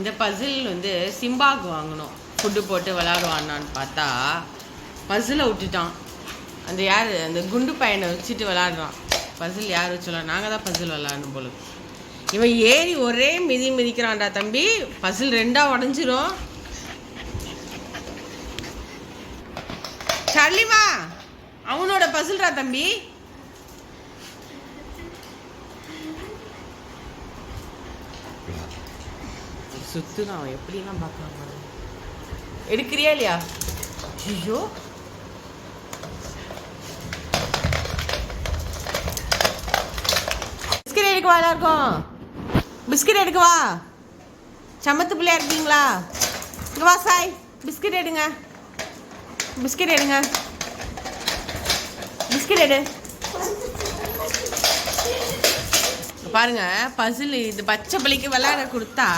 இந்த பசில் வந்து சிம்பாவுக்கு வாங்கணும், ஃபுட்டு போட்டு விளாடுவான்னான்னு பார்த்தா பசிலை விட்டுட்டான். அந்த யார் அந்த குண்டு பையனை வச்சுட்டு விளாடுறான். பசில் யார் வச்சு விளாட? நாங்கள் தான் பசில் விளாடணும் போல. இவன் ஏறி ஒரே மிதி மிதிக்கிறான்டா தம்பி. பசில் 2ஆக உடஞ்சிரும். சார்லிமா அவனோட பசில்ரா தம்பி. சுத்துதான் அவன் எப்படிலாம் பார்க்கலாம் பாருங்க. எடுக்கிறியா இல்லையா? ஐயோ பிஸ்கட் எடுக்கவா? எல்லாருக்கும் பிஸ்கட் எடுக்கவா? சமத்து பிள்ளையா இருக்கீங்களா? இங்கே வா சாய், பிஸ்கட் எடுங்க, பிஸ்கட் எடுங்க, பிஸ்கட் எடு. பாருங்க பசில் இது பச்சை பிள்ளைக்கு விளையாட கொடுத்தா